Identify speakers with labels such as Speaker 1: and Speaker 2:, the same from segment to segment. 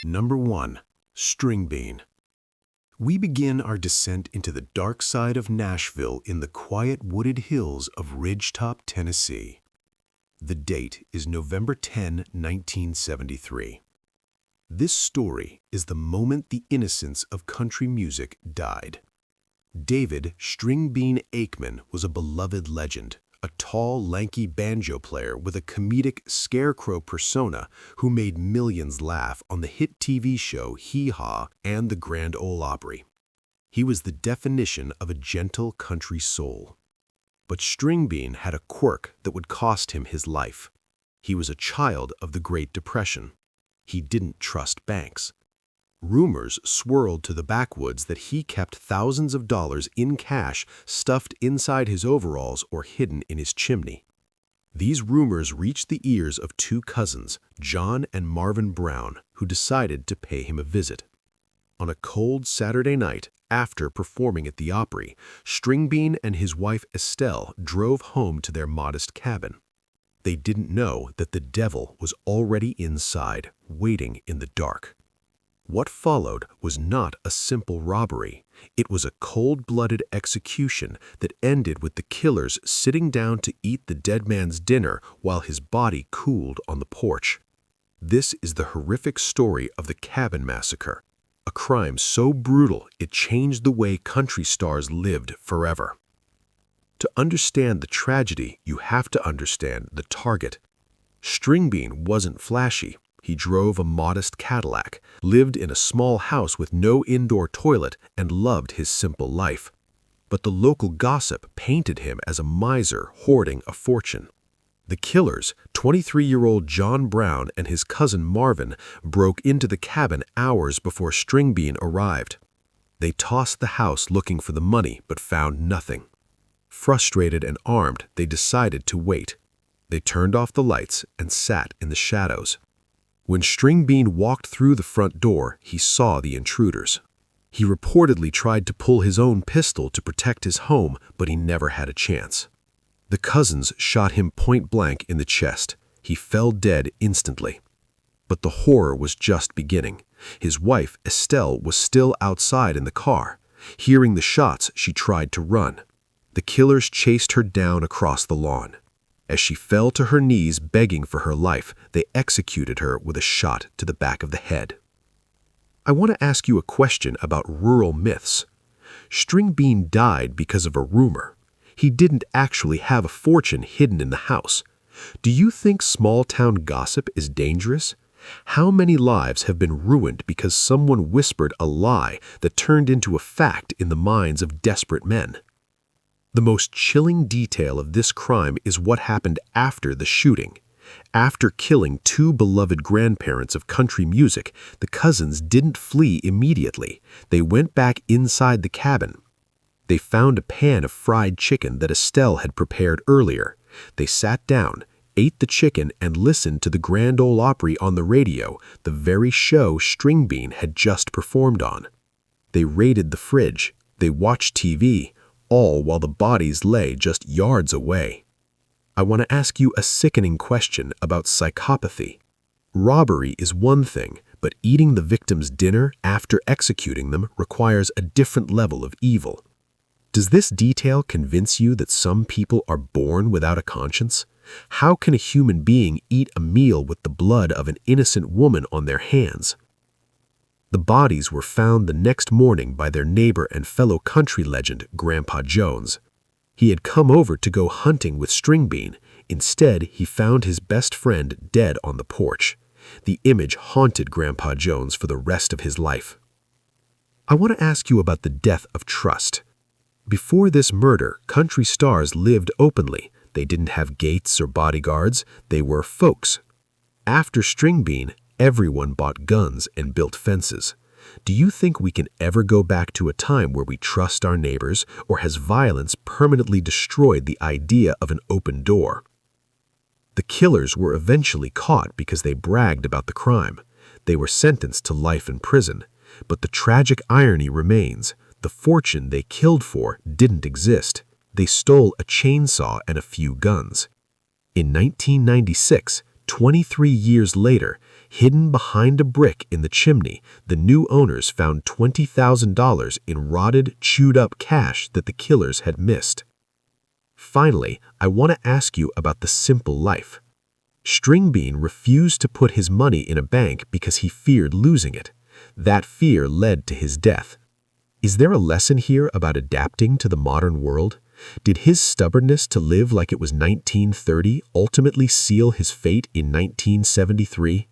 Speaker 1: Number 1. Stringbean. We begin our descent into the dark side of Nashville in the quiet wooded hills of Ridgetop, Tennessee. The date is November 10, 1973. This story is the moment the innocence of country music died. David Stringbean Aikman was a beloved legend, a tall, lanky banjo player with a comedic scarecrow persona who made millions laugh on the hit TV show Hee Haw and the Grand Ole Opry. He was the definition of a gentle country soul. But Stringbean had a quirk that would cost him his life. He was a child of the Great Depression. He didn't trust banks. Rumors swirled to the backwoods that he kept thousands of dollars in cash stuffed inside his overalls or hidden in his chimney. These rumors reached the ears of two cousins, John and Marvin Brown, who decided to pay him a visit. On a cold Saturday night, after performing at the Opry, Stringbean and his wife Estelle drove home to their modest cabin. They didn't know that the devil was already inside, waiting in the dark. What followed was not a simple robbery. It was a cold-blooded execution that ended with the killers sitting down to eat the dead man's dinner while his body cooled on the porch. This is the horrific story of the Cabin Massacre, a crime so brutal it changed the way country stars lived forever. To understand the tragedy, you have to understand the target. Stringbean wasn't flashy. He drove a modest Cadillac, lived in a small house with no indoor toilet, and loved his simple life. But the local gossip painted him as a miser hoarding a fortune. The killers, 23-year-old John Brown and his cousin Marvin, broke into the cabin hours before Stringbean arrived. They tossed the house looking for the money but found nothing. Frustrated and armed, they decided to wait. They turned off the lights and sat in the shadows. When Stringbean walked through the front door, he saw the intruders. He reportedly tried to pull his own pistol to protect his home, but he never had a chance. The cousins shot him point blank in the chest. He fell dead instantly. But the horror was just beginning. His wife, Estelle, was still outside in the car. Hearing the shots, she tried to run. The killers chased her down across the lawn. As she fell to her knees begging for her life, they executed her with a shot to the back of the head. I want to ask you a question about rural myths. Stringbean died because of a rumor. He didn't actually have a fortune hidden in the house. Do you think small-town gossip is dangerous? How many lives have been ruined because someone whispered a lie that turned into a fact in the minds of desperate men? The most chilling detail of this crime is what happened after the shooting. After killing two beloved grandparents of country music, the cousins didn't flee immediately. They went back inside the cabin. They found a pan of fried chicken that Estelle had prepared earlier. They sat down, ate the chicken, and listened to the Grand Ole Opry on the radio, the very show Stringbean had just performed on. They raided the fridge. They watched TV. All while the bodies lay just yards away. I want to ask you a sickening question about psychopathy. Robbery is one thing, but eating the victim's dinner after executing them requires a different level of evil. Does this detail convince you that some people are born without a conscience? How can a human being eat a meal with the blood of an innocent woman on their hands? The bodies were found the next morning by their neighbor and fellow country legend, Grandpa Jones. He had come over to go hunting with Stringbean. Instead, he found his best friend dead on the porch. The image haunted Grandpa Jones for the rest of his life. I want to ask you about the death of trust. Before this murder, country stars lived openly. They didn't have gates or bodyguards. They were folks. After Stringbean, everyone bought guns and built fences. Do you think we can ever go back to a time where we trust our neighbors, or has violence permanently destroyed the idea of an open door? The killers were eventually caught because they bragged about the crime. They were sentenced to life in prison. But the tragic irony remains. The fortune they killed for didn't exist. They stole a chainsaw and a few guns. In 1996, 23 years later, Hidden behind a brick in the chimney, the new owners found $20,000 in rotted, chewed-up cash that the killers had missed. Finally, I want to ask you about the simple life. Stringbean refused to put his money in a bank because he feared losing it. That fear led to his death. Is there a lesson here about adapting to the modern world? Did his stubbornness to live like it was 1930 ultimately seal his fate in 1973?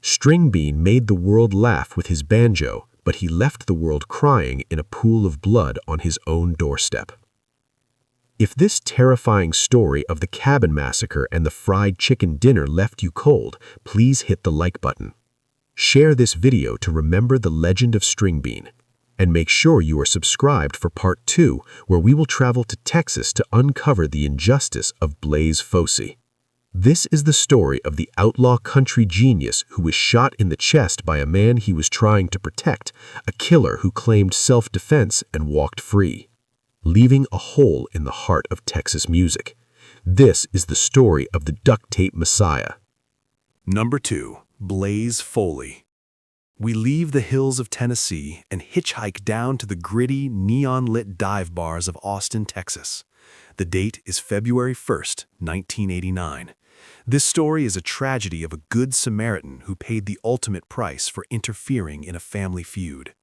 Speaker 1: Stringbean made the world laugh with his banjo, but he left the world crying in a pool of blood on his own doorstep. If this terrifying story of the Cabin Massacre and the fried chicken dinner left you cold, please hit the like button. Share this video to remember the legend of Stringbean. And make sure you are subscribed for Part 2, where we will travel to Texas to uncover the injustice of Blaze Foley. This is the story of the outlaw country genius who was shot in the chest by a man he was trying to protect, a killer who claimed self-defense and walked free, leaving a hole in the heart of Texas music. This is the story of the duct tape messiah.
Speaker 2: Number 2. Blaze Foley. We leave the hills of Tennessee and hitchhike down to the gritty, neon-lit dive bars of Austin, Texas. The date is February 1st, 1989. This story is a tragedy of a good Samaritan who paid the ultimate price for interfering in a family feud.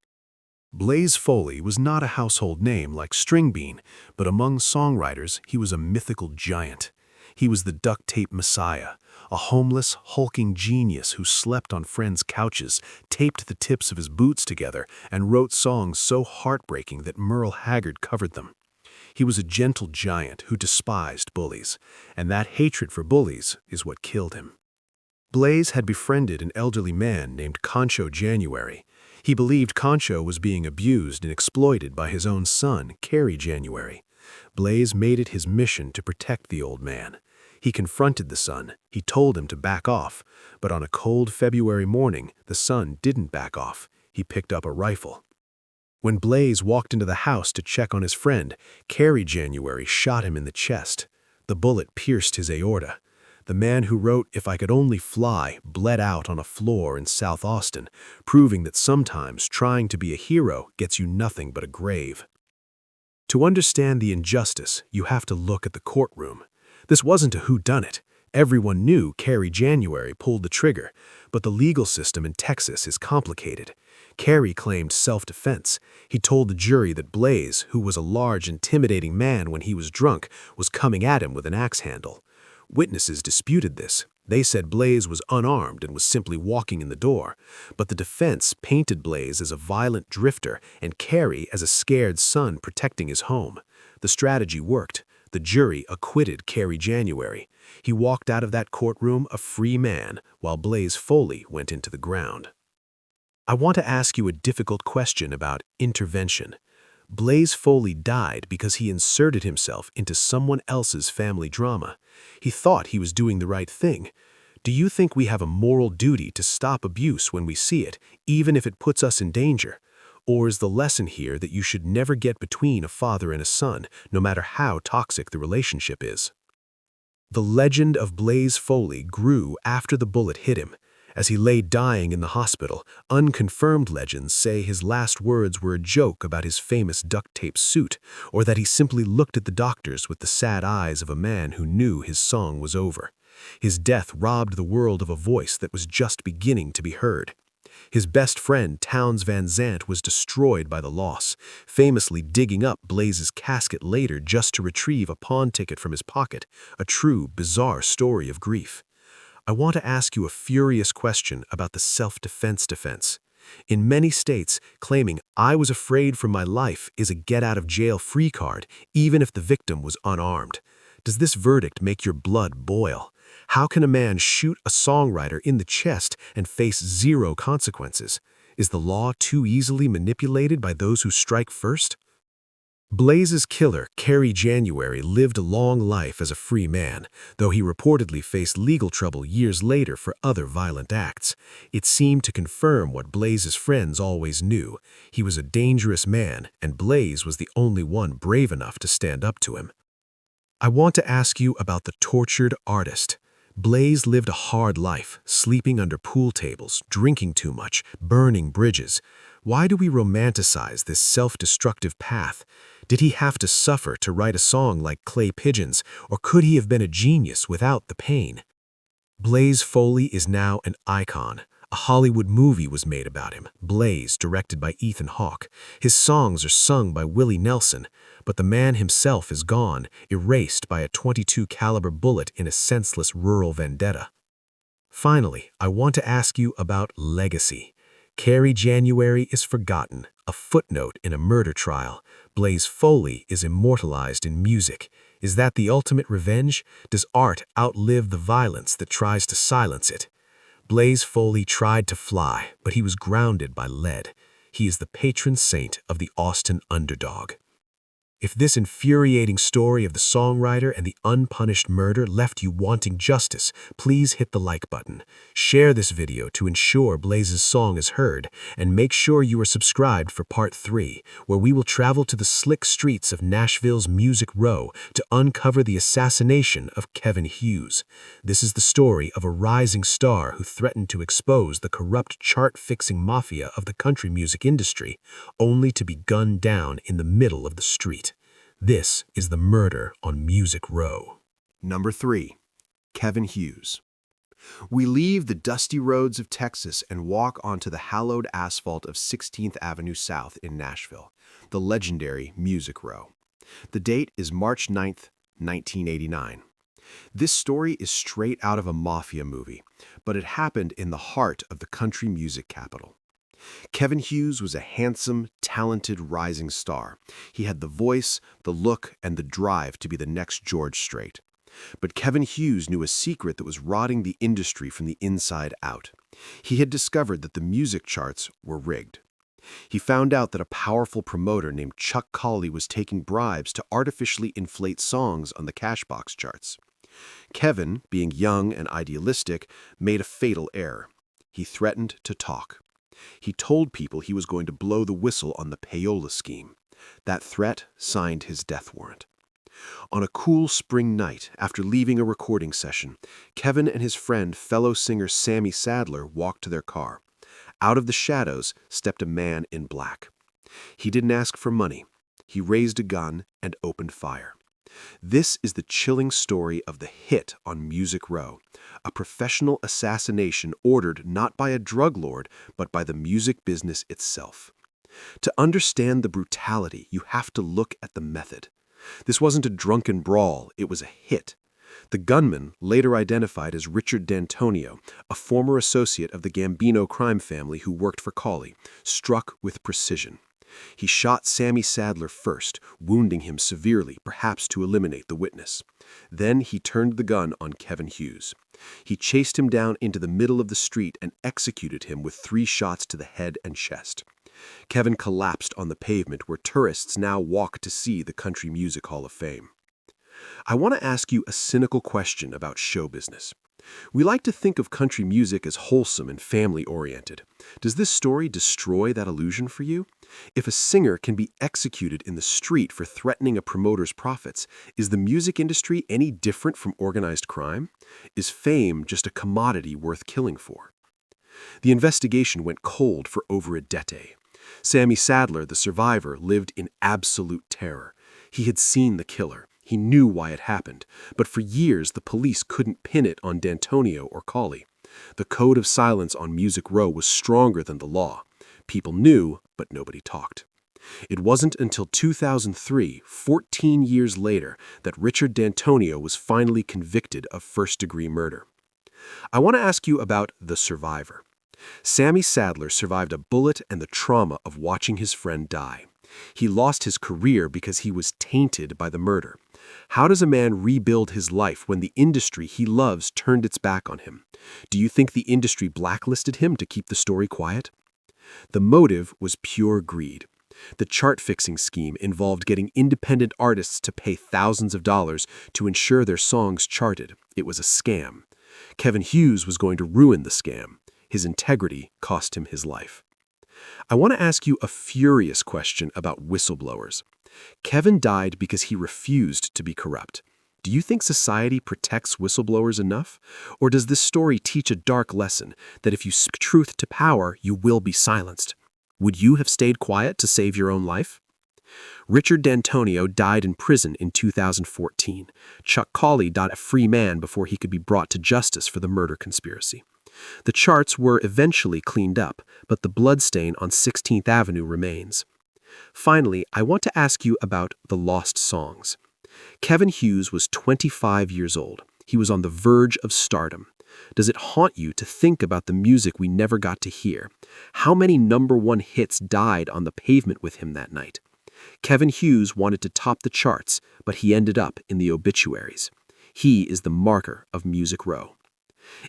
Speaker 2: Blaze Foley was not a household name like Stringbean, but among songwriters, he was a mythical giant. He was the duct tape messiah, a homeless, hulking genius who slept on friends' couches, taped the tips of his boots together, and wrote songs so heartbreaking that Merle Haggard covered them. He was a gentle giant who despised bullies, and that hatred for bullies is what killed him. Blaze had befriended an elderly man named Concho January. He believed Concho was being abused and exploited by his own son, Cary January. Blaze made it his mission to protect the old man. He confronted the son. He told him to back off, but on a cold February morning, the son didn't back off. He picked up a rifle. When Blaze walked into the house to check on his friend, Cary January shot him in the chest. The bullet pierced his aorta. The man who wrote "If I Could Only Fly" bled out on a floor in South Austin, proving that sometimes trying to be a hero gets you nothing but a grave. To understand the injustice, you have to look at the courtroom. This wasn't a whodunit. Everyone knew Cary January pulled the trigger, but the legal system in Texas is complicated. Cary claimed self-defense. He told the jury that Blaze, who was a large, intimidating man when he was drunk, was coming at him with an axe handle. Witnesses disputed this. They said Blaze was unarmed and was simply walking in the door, but the defense painted Blaze as a violent drifter and Cary as a scared son protecting his home. The strategy worked. The jury acquitted Cary January. He walked out of that courtroom a free man, while Blaze Foley went into the ground. I want to ask you a difficult question about intervention. Blaze Foley died because he inserted himself into someone else's family drama. He thought he was doing the right thing. Do you think we have a moral duty to stop abuse when we see it, even if it puts us in danger? Or is the lesson here that you should never get between a father and a son, no matter how toxic the relationship is? The legend of Blaze Foley grew after the bullet hit him. As he lay dying in the hospital, unconfirmed legends say his last words were a joke about his famous duct tape suit, or that he simply looked at the doctors with the sad eyes of a man who knew his song was over. His death robbed the world of a voice that was just beginning to be heard. His best friend, Townes Van Zandt, was destroyed by the loss, famously digging up Blaze's casket later just to retrieve a pawn ticket from his pocket, a true, bizarre story of grief. I want to ask you a furious question about the self-defense defense. In many states, claiming "I was afraid for my life" is a get-out-of-jail-free card, even if the victim was unarmed. Does this verdict make your blood boil? How can a man shoot a songwriter in the chest and face zero consequences? Is the law too easily manipulated by those who strike first? Blaze's killer, Cary January, lived a long life as a free man, though he reportedly faced legal trouble years later for other violent acts. It seemed to confirm what Blaze's friends always knew. He was a dangerous man, and Blaze was the only one brave enough to stand up to him. I want to ask you about the tortured artist. Blaze lived a hard life, sleeping under pool tables, drinking too much, burning bridges. Why do we romanticize this self-destructive path? Did he have to suffer to write a song like Clay Pigeons, or could he have been a genius without the pain? Blaze Foley is now an icon. A Hollywood movie was made about him, Blaze, directed by Ethan Hawke. His songs are sung by Willie Nelson, but the man himself is gone, erased by a .22 caliber bullet in a senseless rural vendetta. Finally, I want to ask you about legacy. Carrie January is forgotten, a footnote in a murder trial. Blaze Foley is immortalized in music. Is that the ultimate revenge? Does art outlive the violence that tries to silence it? Blaze Foley tried to fly, but he was grounded by lead. He is the patron saint of the Austin underdog. If this infuriating story of the songwriter and the unpunished murder left you wanting justice, please hit the like button. Share this video to ensure Blaze's song is heard, and make sure you are subscribed for part 3, where we will travel to the slick streets of Nashville's Music Row to uncover the assassination of Kevin Hughes. This is the story of a rising star who threatened to expose the corrupt chart-fixing mafia of the country music industry, only to be gunned down in the middle of the street. This is the murder on Music Row.
Speaker 1: Number 3. Kevin Hughes. We leave the dusty roads of Texas and walk onto the hallowed asphalt of 16th Avenue South in Nashville, the legendary Music Row. The date is March 9th, 1989. This story is straight out of a mafia movie, but it happened in the heart of the country music capital. Kevin Hughes was a handsome, talented rising star. He had the voice, the look, and the drive to be the next George Strait. But Kevin Hughes knew a secret that was rotting the industry from the inside out. He had discovered that the music charts were rigged. He found out that a powerful promoter named Chuck Colley was taking bribes to artificially inflate songs on the Cashbox charts. Kevin, being young and idealistic, made a fatal error. He threatened to talk. He told people he was going to blow the whistle on the payola scheme. That threat signed his death warrant. On a cool spring night, after leaving a recording session, Kevin and his friend, fellow singer Sammy Sadler, walked to their car. Out of the shadows stepped a man in black. He didn't ask for money. He raised a gun and opened fire. This is the chilling story of the hit on Music Row, a professional assassination ordered not by a drug lord, but by the music business itself. To understand the brutality, you have to look at the method. This wasn't a drunken brawl, it was a hit. The gunman, later identified as Richard D'Antonio, a former associate of the Gambino crime family who worked for Colley, struck with precision. He shot Sammy Sadler first, wounding him severely, perhaps to eliminate the witness. Then he turned the gun on Kevin Hughes. He chased him down into the middle of the street and executed him with 3 shots to the head and chest. Kevin collapsed on the pavement where tourists now walk to see the Country Music Hall of Fame. I want to ask you a cynical question about show business. We like to think of country music as wholesome and family-oriented. Does this story destroy that illusion for you? If a singer can be executed in the street for threatening a promoter's profits, is the music industry any different from organized crime? Is fame just a commodity worth killing for? The investigation went cold for over a decade. Sammy Sadler, the survivor, lived in absolute terror. He had seen the killer. He knew why it happened, but for years the police couldn't pin it on D'Antonio or Colley. The code of silence on Music Row was stronger than the law. People knew, but nobody talked. It wasn't until 2003, 14 years later, that Richard D'Antonio was finally convicted of first-degree murder. I want to ask you about the survivor. Sammy Sadler survived a bullet and the trauma of watching his friend die. He lost his career because he was tainted by the murder. How does a man rebuild his life when the industry he loves turned its back on him? Do you think the industry blacklisted him to keep the story quiet? The motive was pure greed. The chart-fixing scheme involved getting independent artists to pay thousands of dollars to ensure their songs charted. It was a scam. Kevin Hughes was going to ruin the scam. His integrity cost him his life. I want to ask you a furious question about whistleblowers. Kevin died because he refused to be corrupt.
Speaker 2: Do you think society protects whistleblowers enough? Or does this story teach a dark lesson that if you speak truth to power, you will be silenced? Would you have stayed quiet to save your own life? Richard D'Antonio died in prison in 2014. Chuck Colley died a free man before he could be brought to justice for the murder conspiracy. The charts were eventually cleaned up, but the bloodstain on 16th Avenue remains. Finally, I want to ask you about the lost songs. Kevin Hughes was 25 years old. He was on the verge of stardom. Does it haunt you to think about the music we never got to hear? How many #1 hits died on the pavement with him that night? Kevin Hughes wanted to top the charts, but he ended up in the obituaries. He is the marker of Music Row.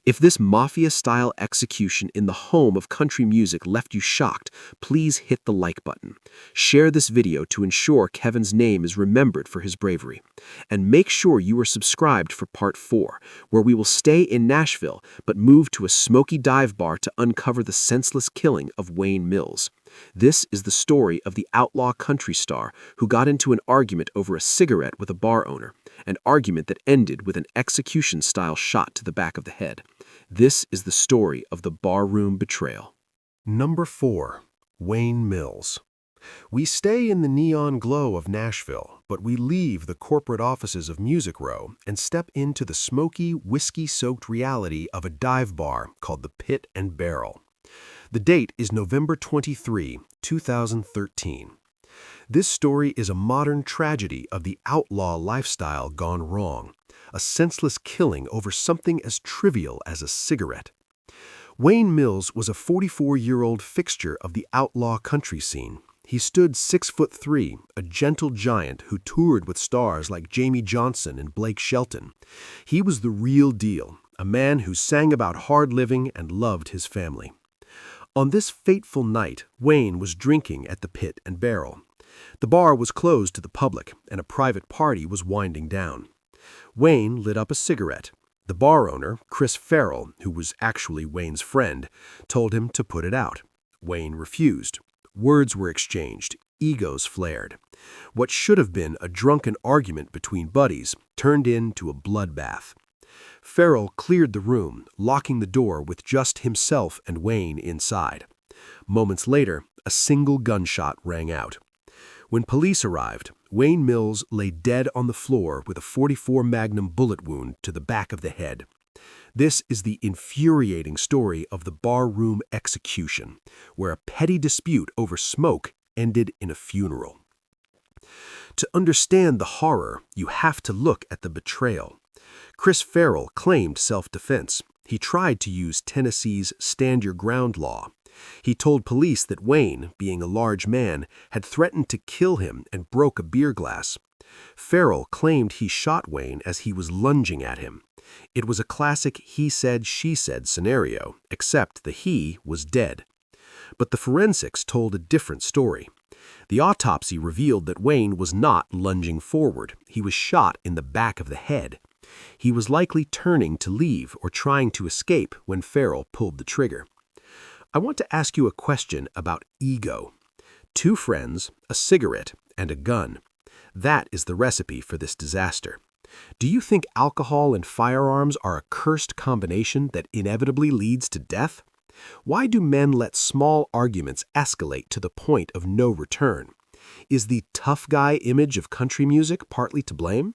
Speaker 2: If this mafia-style execution in the home of country music left you shocked, please hit the like button. Share this video to ensure Kevin's name is remembered for his bravery. And make sure you are subscribed for Part 4, where we will stay in Nashville but move to a smoky dive bar to uncover the senseless killing of Wayne Mills. This is the story of the outlaw country star who got into an argument over a cigarette with a bar owner, an argument that ended with an execution-style shot to the back of the head. This is the story of the barroom betrayal.
Speaker 1: Number 4. Wayne Mills. We stay in the neon glow of Nashville, but we leave the corporate offices of Music Row and step into the smoky, whiskey-soaked reality of a dive bar called the Pit and Barrel. The date is November 23, 2013. This story is a modern tragedy of the outlaw lifestyle gone wrong, a senseless killing over something as trivial as a cigarette. Wayne Mills was a 44-year-old fixture of the outlaw country scene. He stood 6'3", a gentle giant who toured with stars like Jamie Johnson and Blake Shelton. He was the real deal, a man who sang about hard living and loved his family. On this fateful night, Wayne was drinking at the Pit and Barrel. The bar was closed to the public, and a private party was winding down. Wayne lit up a cigarette. The bar owner, Chris Farrell, who was actually Wayne's friend, told him to put it out. Wayne refused. Words were exchanged. Egos flared. What should have been a drunken argument between buddies turned into a bloodbath. Farrell cleared the room, locking the door with just himself and Wayne inside. Moments later, a single gunshot rang out. When police arrived, Wayne Mills lay dead on the floor with a .44 Magnum bullet wound to the back of the head. This is the infuriating story of the barroom execution, where a petty dispute over smoke ended in a funeral. To understand the horror, you have to look at the betrayal. Chris Farrell claimed self-defense. He tried to use Tennessee's Stand Your Ground law. He told police that Wayne, being a large man, had threatened to kill him and broke a beer glass. Farrell claimed he shot Wayne as he was lunging at him. It was a classic he said, she said scenario, except the he was dead. But the forensics told a different story. The autopsy revealed that Wayne was not lunging forward. He was shot in the back of the head. He was likely turning to leave or trying to escape when Farrell pulled the trigger. I want to ask you a question about ego. 2 friends, a cigarette, and a gun. That is the recipe for this disaster. Do you think alcohol and firearms are a cursed combination that inevitably leads to death? Why do men let small arguments escalate to the point of no return? Is the tough guy image of country music partly to blame?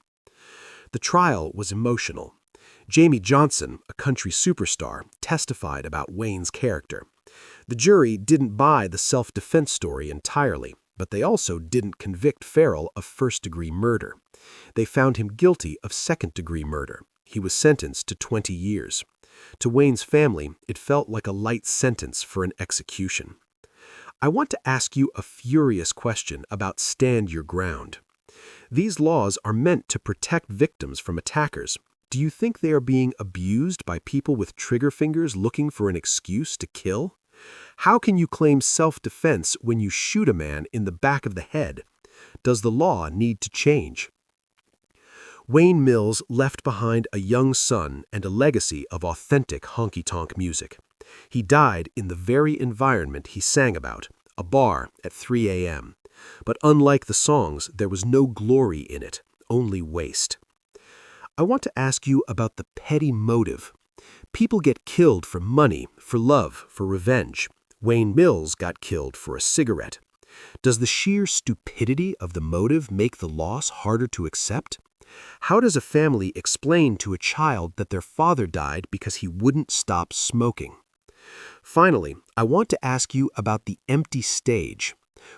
Speaker 1: The trial was emotional. Jamie Johnson, a country superstar, testified about Wayne's character. The jury didn't buy the self-defense story entirely, but they also didn't convict Farrell of first-degree murder. They found him guilty of second-degree murder. He was sentenced to 20 years. To Wayne's family, it felt like a light sentence for an execution. I want to ask you a furious question about Stand Your Ground. These laws are meant to protect victims from attackers. Do you think they are being abused by people with trigger fingers looking for an excuse to kill? How can you claim self-defense when you shoot a man in the back of the head? Does the law need to change? Wayne Mills left behind a young son and a legacy of authentic honky-tonk music. He died in the very environment he sang about, a bar at 3 a.m. But unlike the songs, there was no glory in it, only waste.
Speaker 2: I want to ask you about the petty motive. People get killed for money, for love, for revenge. Wayne Mills got killed for a cigarette. Does the sheer stupidity of the motive make the loss harder to accept? How does a family explain to a child that their father died because he wouldn't stop smoking? Finally, I want to ask you about the empty stage.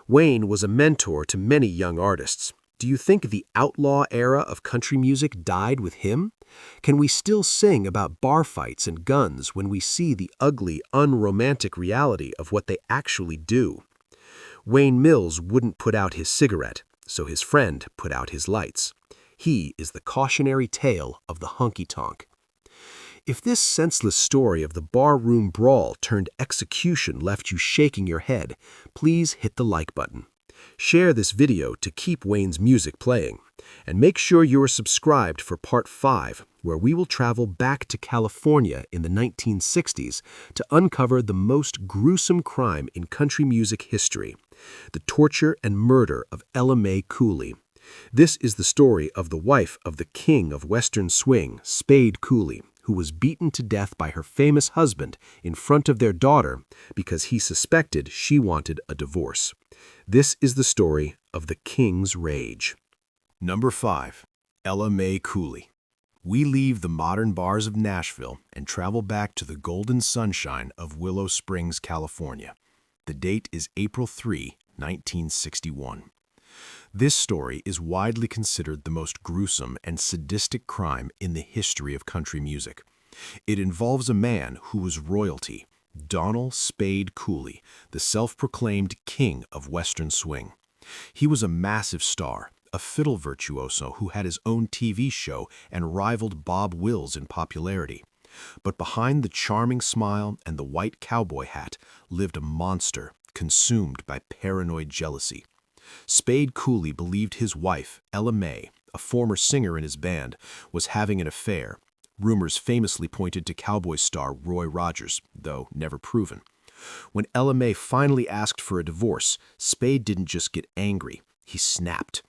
Speaker 2: Wayne was a mentor to many young artists. Do you think the outlaw era of country music died with him? Can we still sing about bar fights and guns when we see the ugly, unromantic reality of what they actually do? Wayne Mills wouldn't put out his cigarette, so his friend put out his lights. He is the cautionary tale of the honky-tonk. If this senseless story of the barroom brawl turned execution left you shaking your head, please hit the like button. Share this video to keep Wayne's music playing. And make sure you are subscribed for Part 5, where we will travel back to California in the 1960s to uncover the most gruesome crime in country music history, the torture and murder of Ella Mae Cooley. This is the story of the wife of the king of Western swing, Spade Cooley, who was beaten to death by her famous husband in front of their daughter because he suspected she wanted a divorce. This is the story of the King's Rage. Number 5. Ella Mae Cooley. We leave the modern bars of Nashville and travel back to the golden sunshine of Willow Springs, California. The date is April 3, 1961. This story is widely considered the most gruesome and sadistic crime in the history of country music. It involves a man who was royalty, Donald Spade Cooley, the self-proclaimed king of Western swing. He was a massive star, a fiddle virtuoso who had his own TV show and rivaled Bob Wills in popularity. But behind the charming smile and the white cowboy hat lived a monster consumed by paranoid jealousy. Spade Cooley believed his wife, Ella Mae, a former singer in his band, was having an affair. Rumors famously pointed to cowboy star Roy Rogers, though never proven. When Ella Mae finally asked for a divorce, Spade didn't just get angry, he snapped.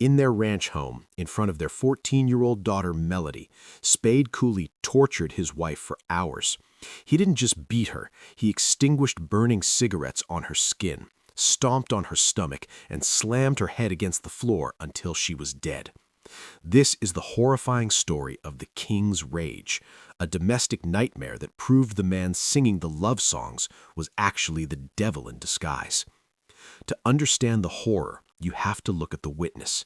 Speaker 2: In their ranch home, in front of their 14-year-old daughter Melody, Spade Cooley tortured his wife for hours. He didn't just beat her, he extinguished burning cigarettes on her skin, stomped on her stomach, and slammed her head against the floor until she was dead. This is the horrifying story of the King's Rage, a domestic nightmare that proved the man singing the love songs was actually the devil in disguise. To understand the horror, you have to look at the witness.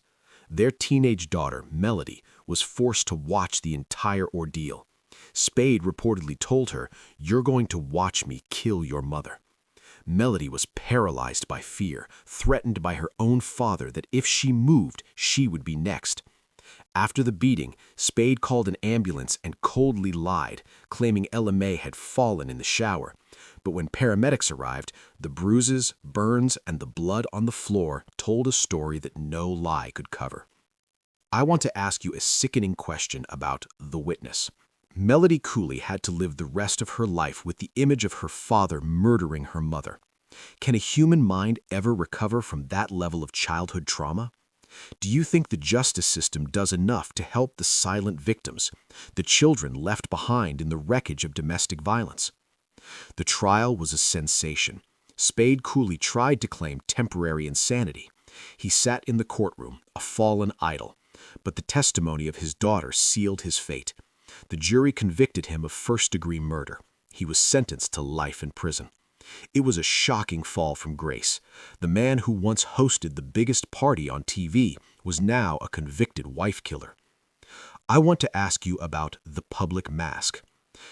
Speaker 2: Their teenage daughter, Melody, was forced to watch the entire ordeal. Spade reportedly told her, "You're going to watch me kill your mother." Melody was paralyzed by fear, threatened by her own father that if she moved, she would be next. After the beating, Spade called an ambulance and coldly lied, claiming Ella Mae had fallen in the shower. But when paramedics arrived, the bruises, burns, and the blood on the floor told a story that no lie could cover. I want to ask you a sickening question about the witness. Melody Cooley had to live the rest of her life with the image of her father murdering her mother. Can a human mind ever recover from that level of childhood trauma? Do you think the justice system does enough to help the silent victims, the children left behind in the wreckage of domestic violence? The trial was a sensation. Spade Cooley tried to claim temporary insanity. He sat in the courtroom, a fallen idol, but the testimony of his daughter sealed his fate. The jury convicted him of first-degree murder. He was sentenced to life in prison. It was a shocking fall from grace. The man who once hosted the biggest party on TV was now a convicted wife killer. I want to ask you about the public mask.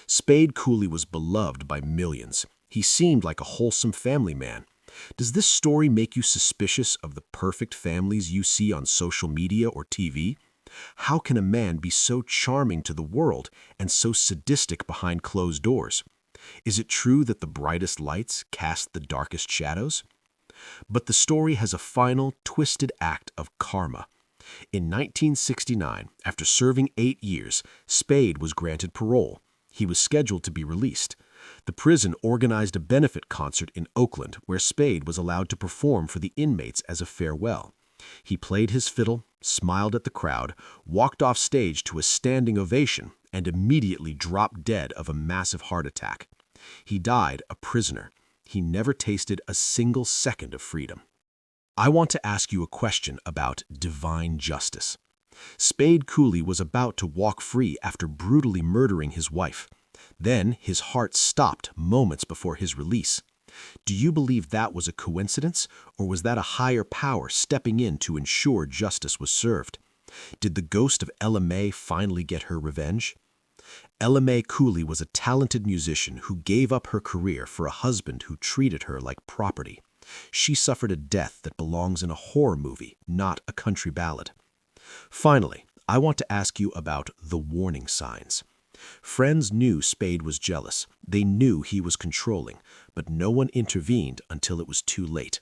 Speaker 2: Spade Cooley was beloved by millions. He seemed like a wholesome family man. Does this story make you suspicious of the perfect families you see on social media or TV? How can a man be so charming to the world and so sadistic behind closed doors? Is it true that the brightest lights cast the darkest shadows? But the story has a final, twisted act of karma. In 1969, after serving 8 years, Spade was granted parole. He was scheduled to be released. The prison organized a benefit concert in Oakland where Spade was allowed to perform for the inmates as a farewell. He played his fiddle,
Speaker 3: smiled at the crowd, walked off stage to a standing ovation, and immediately dropped dead of a massive heart attack. He died a prisoner. He never tasted a single second of freedom. I want to ask you a question about divine justice. Spade Cooley was about to walk free after brutally murdering his wife. Then his heart stopped moments before his release. Do you believe that was a coincidence, or was that a higher power stepping in to ensure justice was served? Did the ghost of Ella Mae finally get her revenge? Ella Mae Cooley was a talented musician who gave up her career for a husband who treated her like property. She suffered a death that belongs in a horror movie, not a country ballad. Finally, I want to ask you about the warning signs. Friends knew Spade was jealous. They knew he was controlling, but no one intervened until it was too late.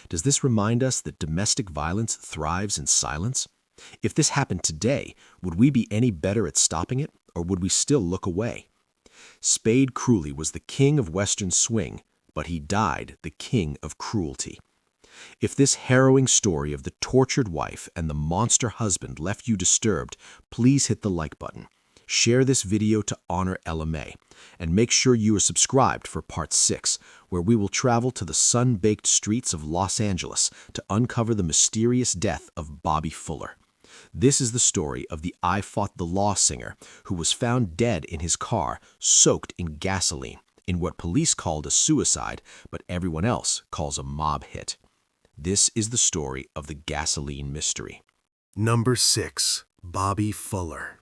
Speaker 3: Does this remind us that domestic violence thrives in silence? If this happened today, would we be any better at stopping it, or would we still look away? Spade Cooley was the king of Western swing, but he died the king of cruelty. If this harrowing story of the tortured wife and the monster husband left you disturbed, please hit the like button. Share this video to honor Ella Mae, and make sure you are subscribed for part 6, where we will travel to the sun-baked streets of Los Angeles to uncover the mysterious death of Bobby Fuller. This is the story of the I Fought the Law singer who was found dead in his car, soaked in gasoline, in what police called a suicide, but everyone else calls a mob hit. This is the story of the gasoline mystery.
Speaker 2: Number 6. Bobby Fuller.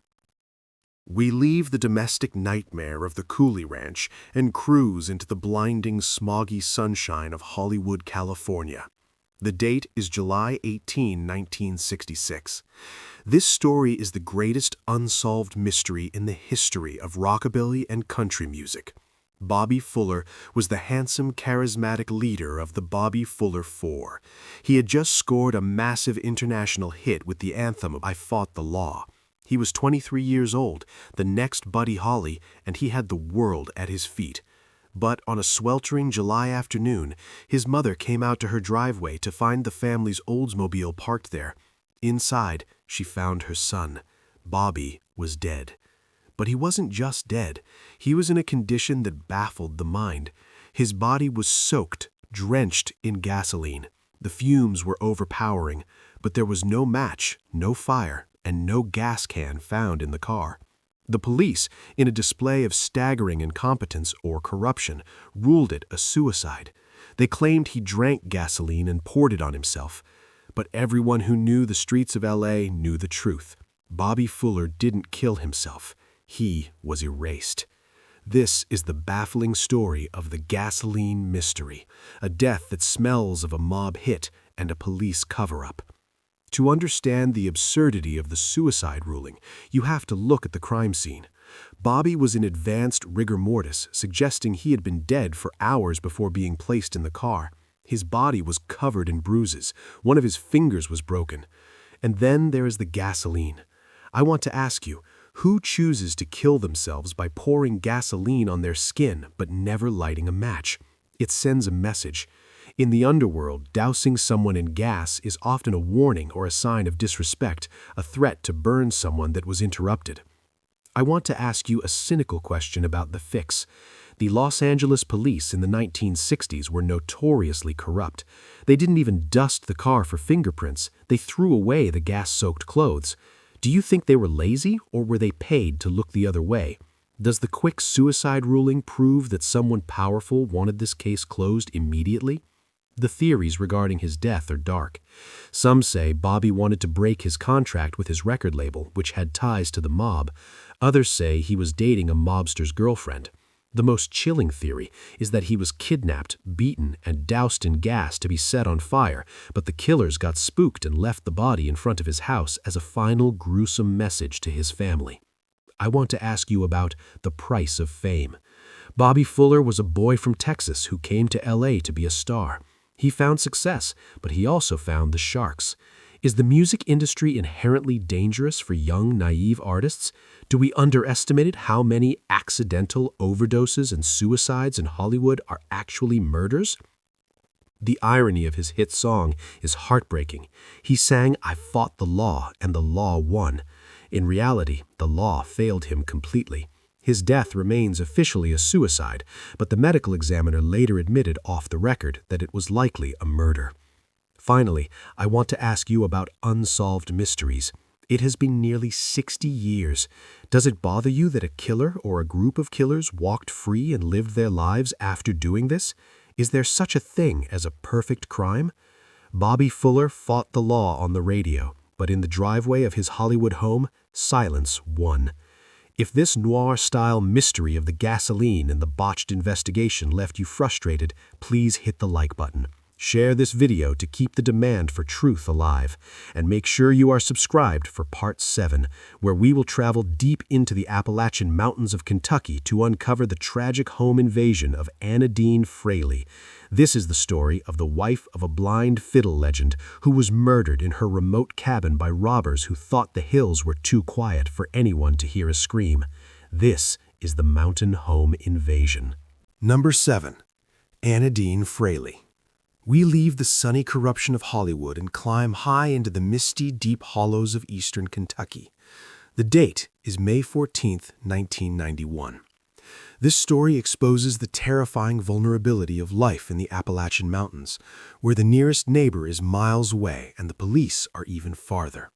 Speaker 2: We leave the domestic nightmare of the Cooley Ranch and cruise into the blinding, smoggy sunshine of Hollywood, California. The date is July 18, 1966. This story is the greatest unsolved mystery in the history of rockabilly and country music. Bobby Fuller was the handsome, charismatic leader of the Bobby Fuller Four. He had just scored a massive international hit with the anthem I Fought the Law. He was 23 years old, the next Buddy Holly, and he had the world at his feet. But on a sweltering July afternoon, his mother came out to her driveway to find the family's Oldsmobile parked there. Inside, she found her son. Bobby was dead. But he wasn't just dead. He was in a condition that baffled the mind. His body was soaked, drenched in gasoline. The fumes were overpowering, but there was no match, no fire, and no gas can found in the car. The police, in a display of staggering incompetence or corruption, ruled it a suicide. They claimed he drank gasoline and poured it on himself. But everyone who knew the streets of L.A. knew the truth. Bobby Fuller didn't kill himself. He was erased. This is the baffling story of the gasoline mystery, a death that smells of a mob hit and a police cover-up. To understand the absurdity of the suicide ruling, you have to look at the crime scene. Bobby was in advanced rigor mortis, suggesting he had been dead for hours before being placed in the car. His body was covered in bruises. One of his fingers was broken. And then there is the gasoline. I want to ask you, who chooses to kill themselves by pouring gasoline on their skin but never lighting a match? It sends a message. In the underworld, dousing someone in gas is often a warning or a sign of disrespect, a threat to burn someone that was interrupted. I want to ask you a cynical question about the fix. The Los Angeles police in the 1960s were notoriously corrupt. They didn't even dust the car for fingerprints. They threw away the gas-soaked clothes. Do you think they were lazy, or were they paid to look the other way? Does the quick suicide ruling prove that someone powerful wanted this case closed immediately? The theories regarding his death are dark. Some say Bobby wanted to break his contract with his record label, which had ties to the mob. Others say he was dating a mobster's girlfriend. The most chilling theory is that he was kidnapped, beaten, and doused in gas to be set on fire, but the killers got spooked and left the body in front of his house as a final gruesome message to his family. I want to ask you about the price of fame. Bobby Fuller was a boy from Texas who came to L.A. to be a star. He found success, but he also found the sharks. Is the music industry inherently dangerous for young, naive artists? Do we underestimate how many accidental overdoses and suicides in Hollywood are actually murders?
Speaker 3: The irony of his hit song is heartbreaking. He sang, "I fought the law, and the law won." In reality, the law failed him completely. His death remains officially a suicide, but the medical examiner later admitted off the record that it was likely a murder. Finally, I want to ask you about unsolved mysteries. It has been nearly 60 years. Does it bother you that a killer or a group of killers walked free and lived their lives after doing this? Is there such a thing as a perfect crime? Bobby Fuller fought the law on the radio, but in the driveway of his Hollywood home, silence won. If this noir-style mystery of the gasoline and the botched investigation left you frustrated, please hit the like button. Share this video to keep the demand for truth alive, and make sure you are subscribed for Part 7, where we will travel deep into the Appalachian Mountains of Kentucky to uncover the tragic home invasion of Anna Dean Fraley. This is the story of the wife of a blind fiddle legend who was murdered in her remote cabin by robbers who thought the hills were too quiet for anyone to hear a scream. This is the mountain home invasion.
Speaker 2: Number 7. Anna Dean Fraley. We leave the sunny corruption of Hollywood and climb high into the misty, deep hollows of eastern Kentucky. The date is May 14, 1991. This story exposes the terrifying vulnerability of life in the Appalachian Mountains, where the nearest neighbor is miles away and the police are even farther.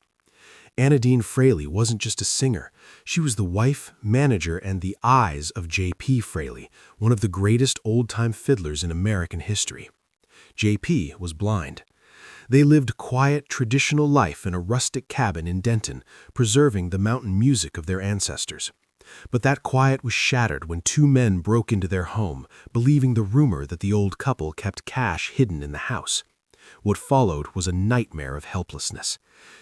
Speaker 2: Anna Dean Fraley wasn't just a singer. She was the wife, manager, and the eyes of J.P. Fraley, one of the greatest old-time fiddlers in American history. J.P. was blind. They lived quiet, traditional life in a rustic cabin in Denton, preserving the mountain music of their ancestors. But that quiet was shattered when two men broke into their home, believing the rumor that the old couple kept cash hidden in the house. What followed was a nightmare of helplessness.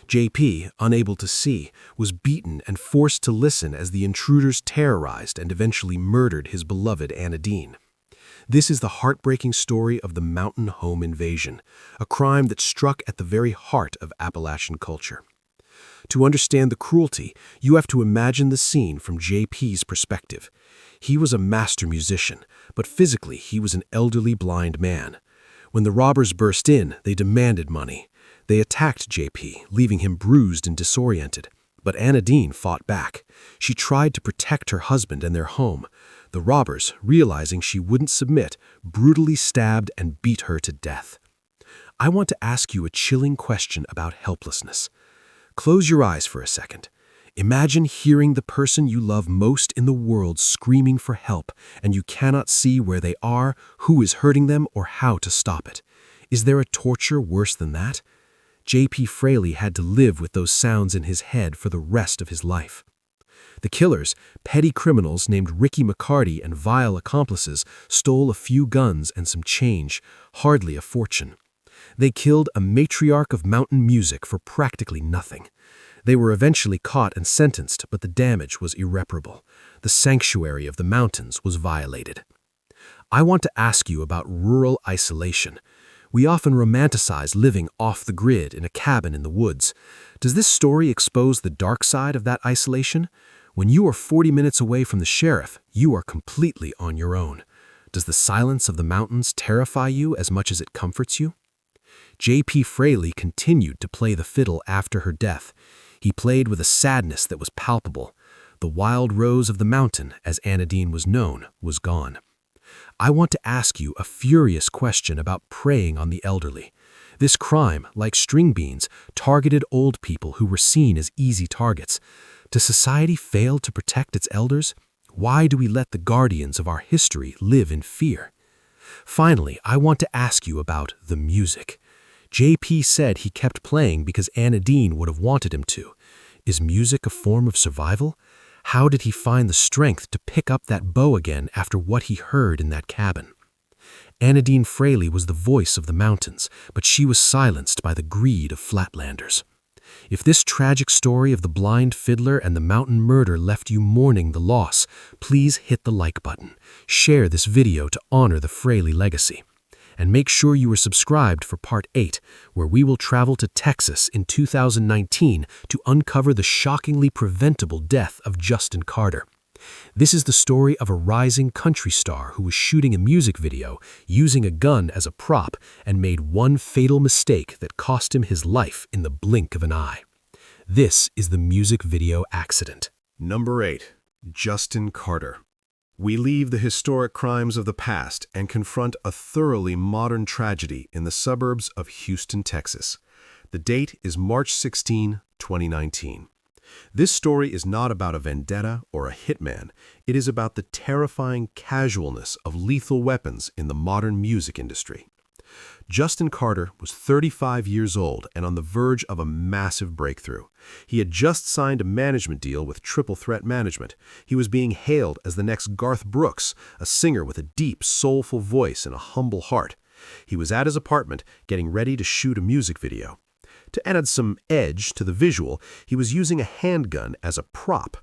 Speaker 2: J.P., unable to see, was beaten and forced to listen as the intruders terrorized and eventually murdered his beloved Anna Dean. This is the heartbreaking story of the mountain home invasion, a crime that struck at the very heart of Appalachian culture. To understand the cruelty, you have to imagine the scene from J.P.'s perspective. He was a master musician, but physically he was an elderly blind man. When the robbers burst in, they demanded money. They attacked J.P., leaving him bruised and disoriented. But Anna Dean fought back. She tried to protect her husband and their home. The robbers, realizing she wouldn't submit, brutally stabbed and beat her to death. I want to ask you a chilling question about helplessness. Close your eyes for a second. Imagine hearing the person you love most in the world screaming for help, and you cannot see where they are, who is hurting them, or how to stop it. Is there a torture worse than that? J.P. Fraley had to live with those sounds in his head for the rest of his life. The killers, petty criminals named Ricky McCarty and vile accomplices, stole a few guns and some change, hardly a fortune. They killed a matriarch of mountain music for practically nothing. They were eventually caught and sentenced, but the damage was irreparable. The sanctuary of the mountains was violated. I want to ask you about rural isolation. We often romanticize living off the grid in a cabin in the woods. Does this story expose the dark side of that isolation? When you are 40 minutes away from the sheriff, you are completely on your own. Does the silence of the mountains terrify you as much as it comforts you? J.P. Fraley continued to play the fiddle after her death. He played with a sadness that was palpable. The wild rose of the mountain, as Anna Dean was known, was gone. I want to ask you a furious question about preying on the elderly. This crime, like Stringbeans, targeted old people who were seen as easy targets. Does society fail to protect its elders? Why do we let the guardians of our history live in fear? Finally, I want to ask you about the music. J.P. said he kept playing because Anna Dean would have wanted him to. Is music a form of survival? How did he find the strength to pick up that bow again after what he heard in that cabin? Anna Dean Fraley was the voice of the mountains, but she was silenced by the greed of flatlanders. If this tragic story of the blind fiddler and the mountain murder left you mourning the loss, please hit the like button. Share this video to honor the Fraley legacy. And make sure you are subscribed for Part 8, where we will travel to Texas in 2019 to uncover the shockingly preventable death of Justin Carter. This is the story of a rising country star who was shooting a music video using a gun as a prop and made one fatal mistake that cost him his life in the blink of an eye. This is the music video accident.
Speaker 3: Number 8. Justin Carter. We leave the historic crimes of the past and confront a thoroughly modern tragedy in the suburbs of Houston, Texas. The date is March 16, 2019. This story is not about a vendetta or a hitman. It is about the terrifying casualness of lethal weapons in the modern music industry. Justin Carter was 35 years old and on the verge of a massive breakthrough. He had just signed a management deal with Triple Threat Management. He was being hailed as the next Garth Brooks, a singer with a deep, soulful voice and a humble heart. He was at his apartment getting ready to shoot a music video. To add some edge to the visual, he was using a handgun as a prop.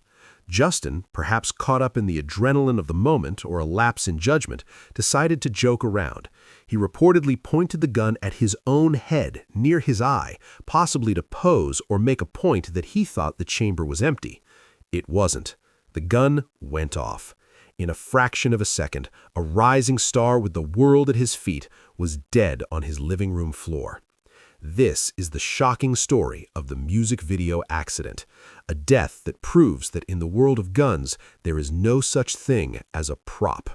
Speaker 3: Justin, perhaps caught up in the adrenaline of the moment or a lapse in judgment, decided to joke around. He reportedly pointed the gun at his own head, near his eye, possibly to pose or make a point that he thought the chamber was empty. It wasn't. The gun went off. In a fraction of a second, a rising star with the world at his feet was dead on his living room floor. This is the shocking story of the music video accident, a death that proves that in the world of guns, there is no such thing as a prop.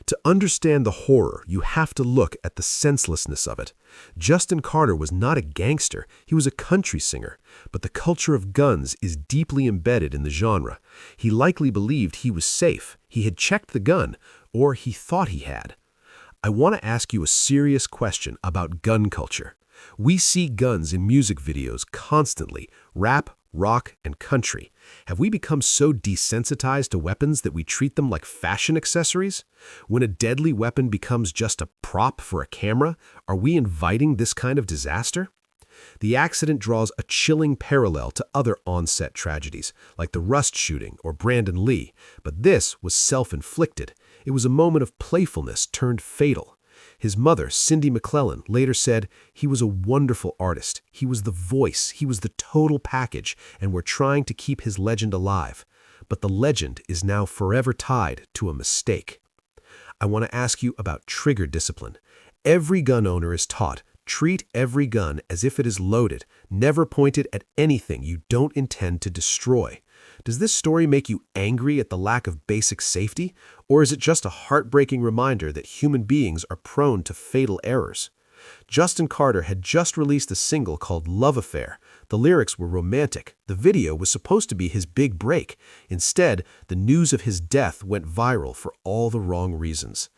Speaker 3: To understand the horror, you have to look at the senselessness of it. Justin Carter was not a gangster, he was a country singer, but the culture of guns is deeply embedded in the genre. He likely believed he was safe, he had checked the gun, or he thought he had. I want to ask you a serious question about gun culture. We see guns in music videos constantly, rap, rock, and country. Have we become so desensitized to weapons that we treat them like fashion accessories? When a deadly weapon becomes just a prop for a camera, are we inviting this kind of disaster? The accident draws a chilling parallel to other on-set tragedies, like the Rust shooting or Brandon Lee, but this was self-inflicted. It was a moment of playfulness turned fatal. His mother, Cindy McClellan, later said, "He was a wonderful artist. He was the voice. He was the total package, and we're trying to keep his legend alive. But the legend is now forever tied to a mistake." I want to ask you about trigger discipline. Every gun owner is taught, treat every gun as if it is loaded, never point it at anything you don't intend to destroy. Does this story make you angry at the lack of basic safety, or is it just a heartbreaking reminder that human beings are prone to fatal errors? Justin Carter had just released a single called Love Affair. The lyrics were romantic. The video was supposed to be his big break. Instead, the news of his death went viral for all the wrong reasons.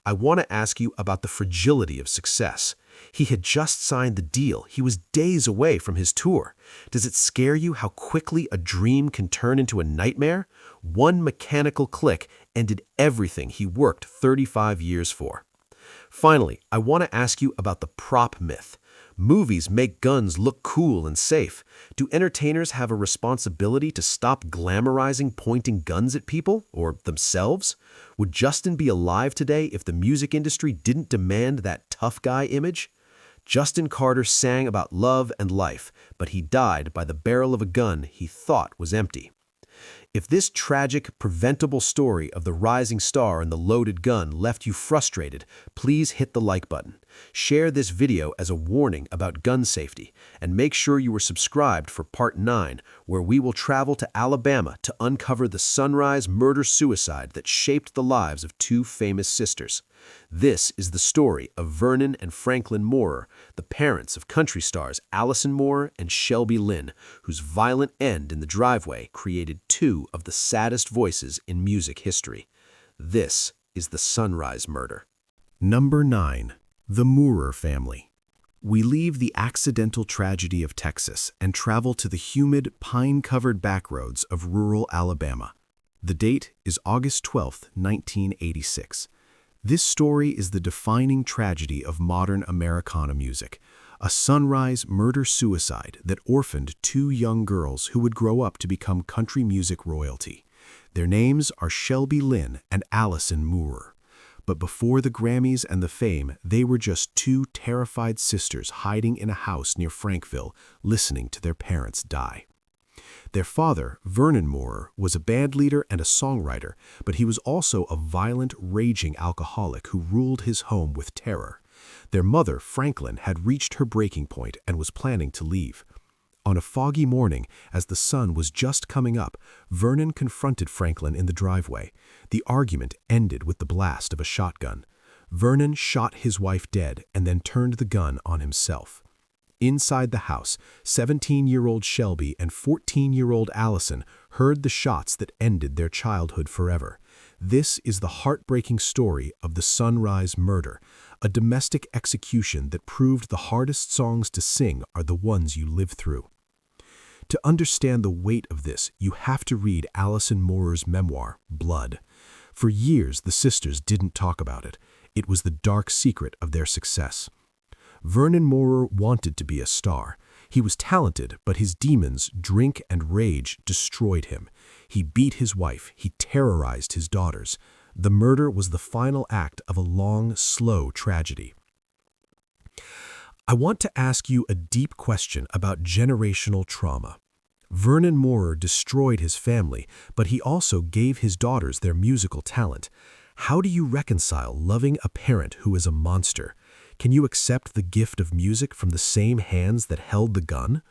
Speaker 3: I want to ask you about the fragility of success. He had just signed the deal. He was days away from his tour. Does it scare you how quickly a dream can turn into a nightmare? One mechanical click ended everything he worked 35 years for. Finally, I want to ask you about the prop myth. Movies make guns look cool and safe. Do entertainers have a responsibility to stop glamorizing pointing guns at people or themselves? Would Justin be alive today if the music industry didn't demand that tough guy image? Justin Carter sang about love and life, but he died by the barrel of a gun he thought was empty. If this tragic, preventable story of the rising star and the loaded gun left you frustrated, please hit the like button. Share this video as a warning about gun safety, and make sure you are subscribed for Part 9, where we will travel to Alabama to uncover the sunrise murder-suicide that shaped the lives of two famous sisters. This is the story of Vernon and Franklin Moorer, the parents of country stars Allison Moorer and Shelby Lynn, whose violent end in the driveway created two of the saddest voices in music history. This is the Sunrise Murder.
Speaker 1: Number 9. The Moorer Family. We leave the accidental tragedy of Texas and travel to the humid, pine-covered backroads of rural Alabama. The date is August 12, 1986. This story is the defining tragedy of modern Americana music, a sunrise murder-suicide that orphaned two young girls who would grow up to become country music royalty. Their names are Shelby Lynn and Allison Moorer. But before the Grammys and the fame, they were just two terrified sisters hiding in a house near Frankville, listening to their parents die. Their father, Vernon Moorer, was a band leader and a songwriter, but he was also a violent, raging alcoholic who ruled his home with terror. Their mother, Franklin, had reached her breaking point and was planning to leave. On a foggy morning, as the sun was just coming up, Vernon confronted Franklin in the driveway. The argument ended with the blast of a shotgun. Vernon shot his wife dead and then turned the gun on himself. Inside the house, 17-year-old Shelby and 14-year-old Allison heard the shots that ended their childhood forever. This is the heartbreaking story of the Sunrise Murder, a domestic execution that proved the hardest songs to sing are the ones you live through. To understand the weight of this, you have to read Allison Moorer's memoir, Blood. For years, the sisters didn't talk about it. It was the dark secret of their success. Vernon Moorer wanted to be a star. He was talented, but his demons, drink and rage, destroyed him. He beat his wife. He terrorized his daughters. The murder was the final act of a long, slow tragedy. I want to ask you a deep question about generational trauma. Vernon Moorer destroyed his family, but he also gave his daughters their musical talent. How do you reconcile loving a parent who is a monster? Can you accept the gift of music from the same hands that held the gun?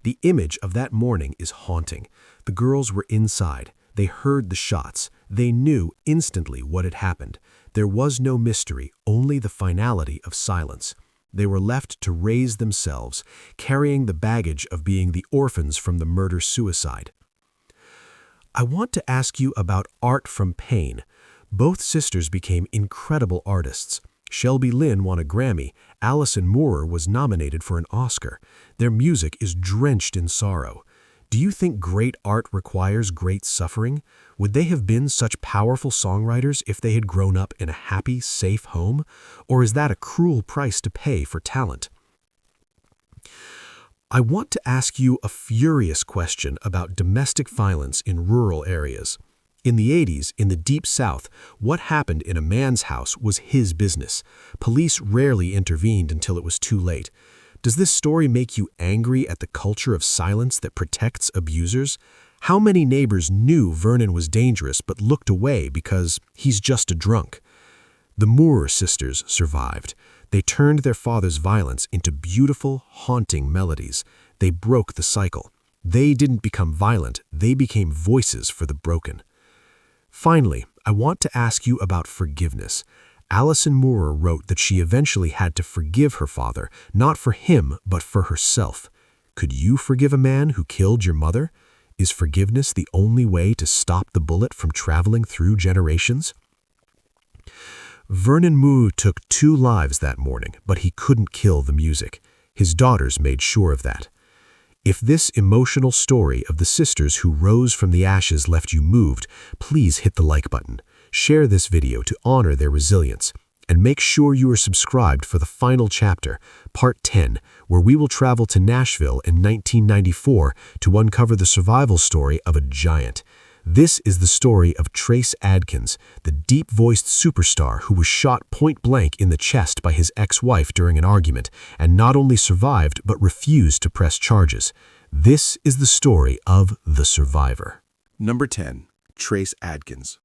Speaker 1: The image of that morning is haunting. The girls were inside. They heard the shots. They knew instantly what had happened. There was no mystery, only the finality of silence. They were left to raise themselves, carrying the baggage of being the orphans from the murder-suicide. I want to ask you about art from pain. Both sisters became incredible artists. Shelby Lynne won a Grammy. Allison Moorer was nominated for an Oscar. Their music is drenched in sorrow. Do you think great art requires great suffering? Would they have been such powerful songwriters if they had grown up in a happy, safe home? Or is that a cruel price to pay for talent? I want to ask you a furious question about domestic violence in rural areas. In the 80s, in the Deep South, what happened in a man's house was his business. Police rarely intervened until it was too late. Does this story make you angry at the culture of silence that protects abusers? How many neighbors knew Vernon was dangerous but looked away because he's just a drunk? The Moorer sisters survived. They turned their father's violence into beautiful, haunting melodies. They broke the cycle. They didn't become violent, they became voices for the broken. Finally, I want to ask you about forgiveness. Allison Moorer wrote that she eventually had to forgive her father, not for him, but for herself. Could you forgive a man who killed your mother? Is forgiveness the only way to stop the bullet from traveling through generations? Vernon Moorer took 2 lives that morning, but he couldn't kill the music. His daughters made sure of that. If this emotional story of the sisters who rose from the ashes left you moved, please hit the like button. Share this video to honor their resilience. And make sure you are subscribed for the final chapter, Part 10, where we will travel to Nashville in 1994 to uncover the survival story of a giant. This is the story of Trace Adkins, the deep-voiced superstar who was shot point-blank in the chest by his ex-wife during an argument, and not only survived but refused to press charges. This is the story of the survivor.
Speaker 2: Number 10. Trace Adkins.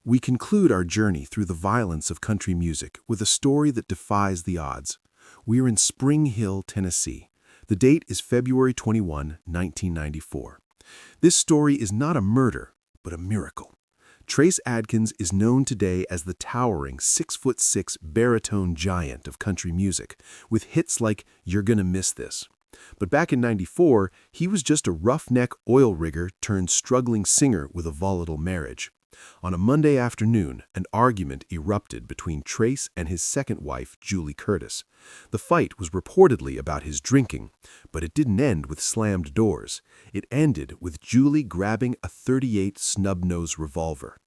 Speaker 2: We conclude our journey through the violence of country music with a story that defies the odds. We are in Spring Hill, Tennessee. The date is February 21, 1994. This story is not a murder, but a miracle. Trace Adkins is known today as the towering 6'6" baritone giant of country music, with hits like You're Gonna Miss This. But back in '94, he was just a roughneck oil rigger turned struggling singer with a volatile marriage. On a Monday afternoon, an argument erupted between Trace and his second wife, Julie Curtis. The fight was reportedly about his drinking, but it didn't end with slammed doors. It ended with Julie grabbing a .38 snub-nose revolver.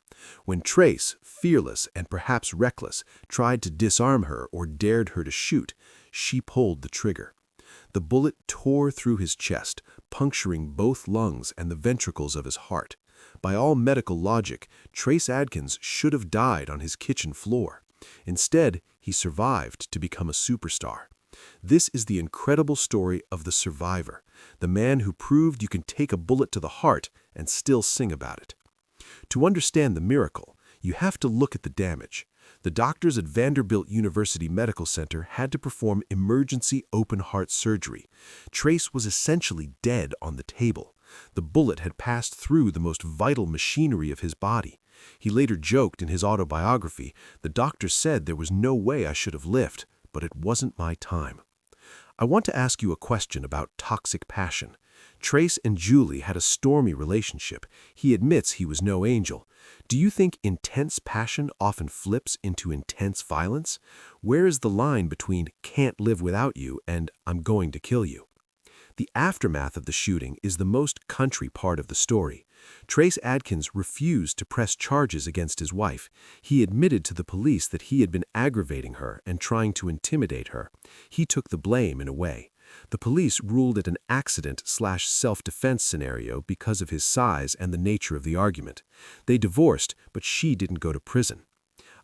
Speaker 2: When Trace, fearless and perhaps reckless, tried to disarm her or dared her to shoot, she pulled the trigger. The bullet tore through his chest, puncturing both lungs and the ventricles of his heart. By all medical logic, Trace Adkins should have died on his kitchen floor. Instead, he survived to become a superstar. This is the incredible story of the survivor, the man who proved you can take a bullet to the heart and still sing about it. To understand the miracle, you have to look at the damage. The doctors at Vanderbilt University Medical Center had to perform emergency open-heart surgery. Trace was essentially dead on the table. The bullet had passed through the most vital machinery of his body. He later joked in his autobiography, "The doctor said there was no way I should have lived, but it wasn't my time." I want to ask you a question about toxic passion. Trace and Julie had a stormy relationship. He admits he was no angel. Do you think intense passion often flips into intense violence? Where is the line between "can't live without you" and "I'm going to kill you"? The aftermath of the shooting is the most country part of the story. Trace Adkins refused to press charges against his wife. He admitted to the police that he had been aggravating her and trying to intimidate her. He took the blame in a way. The police ruled it an accident/self-defense scenario because of his size and the nature of the argument. They divorced, but she didn't go to prison.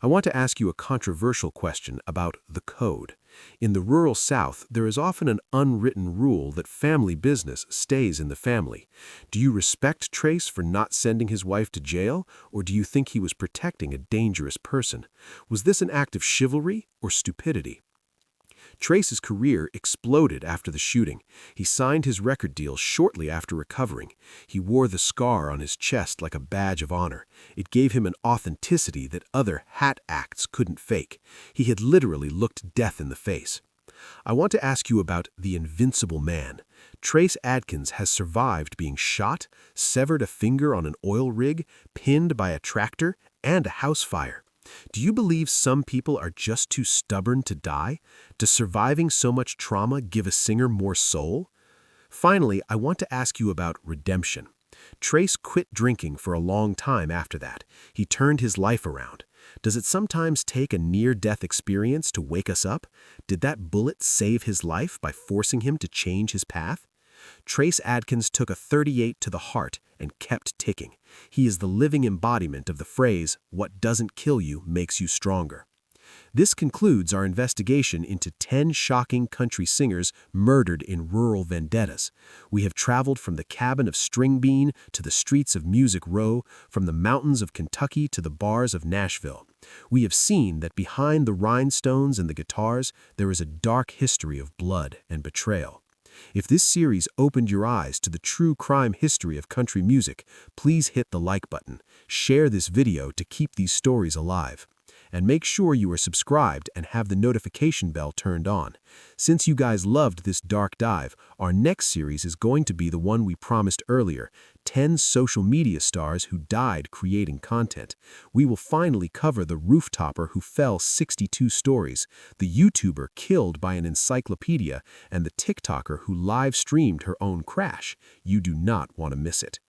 Speaker 2: I want to ask you a controversial question about the code. In the rural South, there is often an unwritten rule that family business stays in the family. Do you respect Trace for not sending his wife to jail, or do you think he was protecting a dangerous person? Was this an act of chivalry or stupidity? Trace's career exploded after the shooting. He signed his record deal shortly after recovering. He wore the scar on his chest like a badge of honor. It gave him an authenticity that other hat acts couldn't fake. He had literally looked death in the face. I want to ask you about the invincible man. Trace Adkins has survived being shot, severed a finger on an oil rig, pinned by a tractor, and a house fire. Do you believe some people are just too stubborn to die? Does surviving so much trauma give a singer more soul? Finally, I want to ask you about redemption. Trace quit drinking for a long time after that. He turned his life around. Does it sometimes take a near-death experience to wake us up? Did that bullet save his life by forcing him to change his path? Trace Adkins took a .38 to the heart and kept ticking. He is the living embodiment of the phrase, "What doesn't kill you makes you stronger." This concludes our investigation into 10 shocking country singers murdered in rural vendettas. We have traveled from the cabin of Stringbean to the streets of Music Row, from the mountains of Kentucky to the bars of Nashville. We have seen that behind the rhinestones and the guitars, there is a dark history of blood and betrayal. If this series opened your eyes to the true crime history of country music, please hit the like button. Share this video to keep these stories alive. And make sure you are subscribed and have the notification bell turned on. Since you guys loved this dark dive, our next series is going to be the one we promised earlier, 10 social media stars who died creating content. We will finally cover the rooftopper who fell 62 stories, the YouTuber killed by an encyclopedia, and the TikToker who live streamed her own crash. You do not want to miss it.